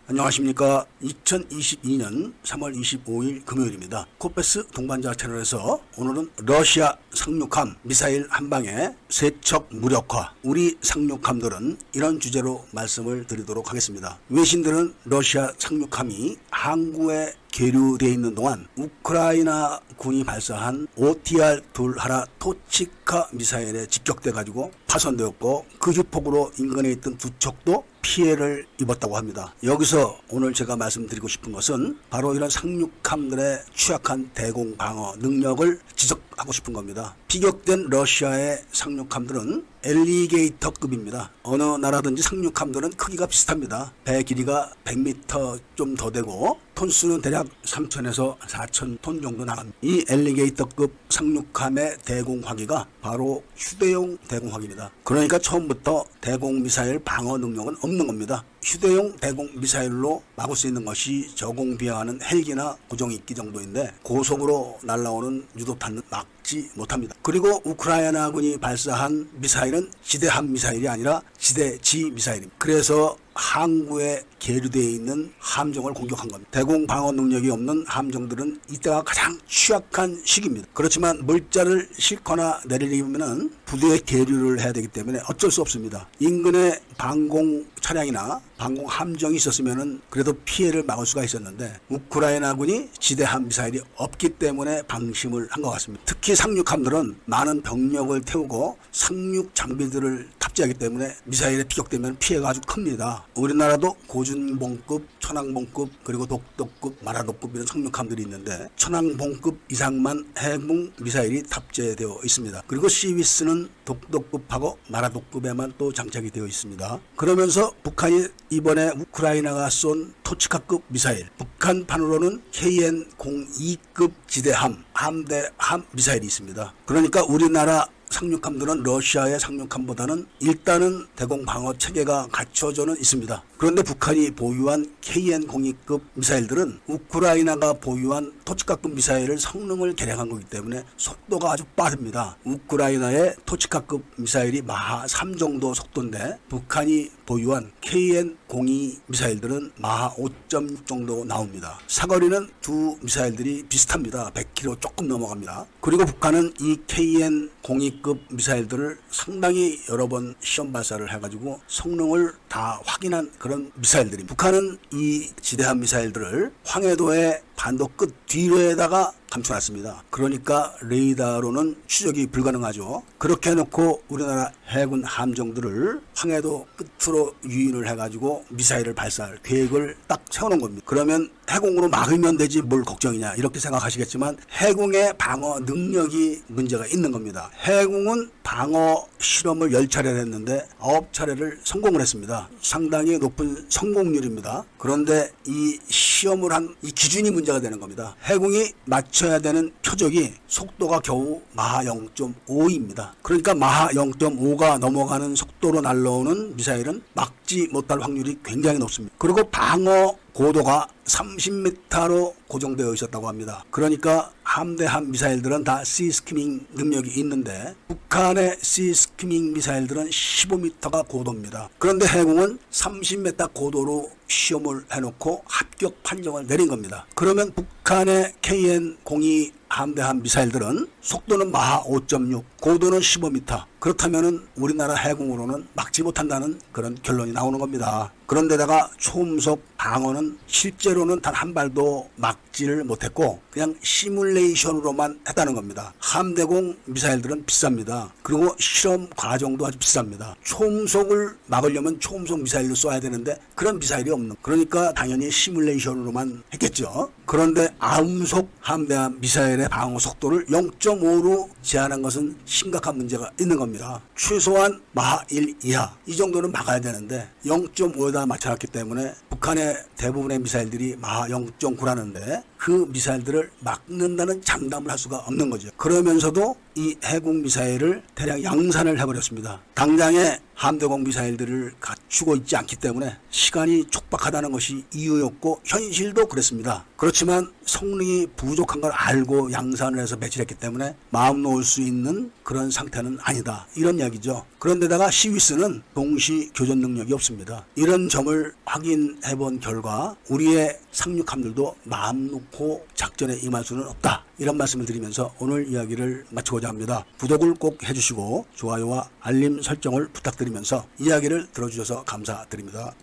안녕하십니까. 2022년 3월 25일 금요일입니다. 코페스 동반자 채널에서 오늘은 러시아 상륙함 미사일 한 방에 세척 무력화, 우리 상륙함들은 이런 주제로 말씀을 드리도록 하겠습니다. 외신들은 러시아 상륙함이 항구에 계류되어 있는 동안 우크라이나 군이 발사한 OTR-2 하라 토치카 미사일에 직격돼 가지고 파손되었고, 그 주폭으로 인근에 있던 두 척도 피해를 입었다고 합니다. 여기서 오늘 제가 말씀드리고 싶은 것은 바로 이런 상륙함들의 취약한 대공 방어 능력을 지적하고 싶은 겁니다. 피격된 러시아의 상륙함들은 엘리게이터급입니다. 어느 나라든지 상륙함들은 크기가 비슷합니다. 배 길이가 100m 좀 더 되고 톤수는 대략 3,000에서 4,000톤 정도 나갑니다. 이 엘리게이터급 상륙함의 대공화기가 바로 휴대용 대공화기입니다. 그러니까 처음부터 대공미사일 방어 능력은 없는 겁니다. 휴대용 대공미사일로 막을 수 있는 것이 저공비행하는 헬기나 고정익기 정도인데 고속으로 날아오는 유도탄은 막지 못합니다. 그리고 우크라이나군이 발사한 미사일은 지대함 미사일이 아니라 지대지 미사일입니다. 그래서 항구에 계류되어 있는 함정을 공격한 겁니다. 대공 방어 능력이 없는 함정들은 이때가 가장 취약한 시기입니다. 그렇지만 물자를 싣거나 내리려면 부두에 계류를 해야 되기 때문에 어쩔 수 없습니다. 인근에 방공 차량이나 방공 함정이 있었으면 그래도 피해를 막을 수가 있었는데, 우크라이나군이 지대함 미사일이 없기 때문에 방심을 한 것 같습니다. 특히 상륙함들은 많은 병력을 태우고 상륙 장비들을 탑재하기 때문에 미사일에 피격되면 피해가 아주 큽니다. 우리나라도 고준봉급, 천왕봉급, 그리고 독도급, 마라도급 이런 상륙함들이 있는데 천왕봉급 이상만 해군 미사일이 탑재되어 있습니다. 그리고 시위스는 독도급하고 마라도급에만 또 장착이 되어 있습니다. 그러면서 북한이 이번에 우크라이나가 쏜 토치카급 미사일, 북한판으로는 KN-02급 지대함, 함대함 미사일이 있습니다. 그러니까 우리나라 상륙함들은 러시아의 상륙함보다는 일단은 대공 방어 체계가 갖춰져는 있습니다. 그런데 북한이 보유한 KN-02급 미사일들은 우크라이나가 보유한 토치카급 미사일을 성능을 개량한 거기 때문에 속도가 아주 빠릅니다. 우크라이나의 토치카급 미사일이 마하 3 정도 속도인데 북한이 보유한 KN-02 미사일들은 마하 5.6 정도 나옵니다. 사거리는 두 미사일들이 비슷합니다. 100km 조금 넘어갑니다. 그리고 북한은 이 KN-02급 미사일들을 상당히 여러 번 시험 발사를 해가지고 성능을 다 확인한 그런 미사일들입니다. 북한은 이 지대함 미사일들을 황해도의 반도 끝 뒤로에다가 감춰놨습니다. 그러니까 레이더로는 추적이 불가능하죠. 그렇게 해놓고 우리나라 해군 함정들을 황해도 끝으로 유인을 해가지고 미사일을 발사할 계획을 딱 세워놓은 겁니다. 그러면 해공으로 막으면 되지 뭘 걱정이냐 이렇게 생각하시겠지만 해공의 방어 능력이 문제가 있는 겁니다. 해공은 방어 실험을 10차례를 했는데 9차례를 성공을 했습니다. 상당히 높은 성공률입니다. 그런데 이 시험을 한 이 기준이 문제가 되는 겁니다. 해공이 맞춰야 되는 표적이 속도가 겨우 마하 0.5입니다. 그러니까 마하 0.5가 넘어가는 속도로 날라오는 미사일은 막지 못할 확률이 굉장히 높습니다. 그리고 방어 고도가 30m로 고정되어 있었다고 합니다. 그러니까 함대함 미사일들은 다 시스키밍 능력이 있는데 북한의 시스키밍 미사일들은 15m가 고도입니다. 그런데 해공은 30m 고도로 시험을 해놓고 합격 판정을 내린 겁니다. 그러면 북한의 KN-02 함대함 미사일들은 속도는 마하 5.6, 고도는 15m. 그렇다면은 우리나라 해공으로는 막지 못한다는 그런 결론이 나오는 겁니다. 그런데다가 초음속 방어는 실제로는 단 한 발도 막지를 못했고 그냥 시뮬레이션으로만 했다는 겁니다. 함대공 미사일들은 비쌉니다. 그리고 실험 과정도 아주 비쌉니다. 초음속을 막으려면 초음속 미사일을 쏴야 되는데 그런 미사일이 없는, 그러니까 당연히 시뮬레이션으로만 했겠죠. 그런데 아음속 함대함 미사일의 방어 속도를 0.5로 제한한 것은 심각한 문제가 있는 겁니다. 최소한 마하 1 이하 이 정도는 막아야 되는데 0.5에다 맞춰놨기 때문에 북한의 대부분의 미사일들이 마하 0.9라는데 그 미사일들을 막는다는 장담을 할 수가 없는 거죠. 그러면서도 이 해공 미사일을 대량 양산을 해버렸습니다. 당장에 함대공 미사일들을 갖추고 있지 않기 때문에 시간이 촉박하다는 것이 이유였고 현실도 그랬습니다. 그렇지만 성능이 부족한 걸 알고 양산을 해서 배치했기 때문에 마음 놓을 수 있는 그런 상태는 아니다, 이런 이야기죠. 그런데다가 시위스는 동시 교전 능력이 없습니다. 이런 점을 확인해 본 결과 우리의 상륙함들도 마음 놓고 작전에 임할 수는 없다, 이런 말씀을 드리면서 오늘 이야기를 마치고자 합니다. 구독을 꼭 해주시고 좋아요와 알림 설정을 부탁드리면서 이야기를 들어주셔서 감사드립니다.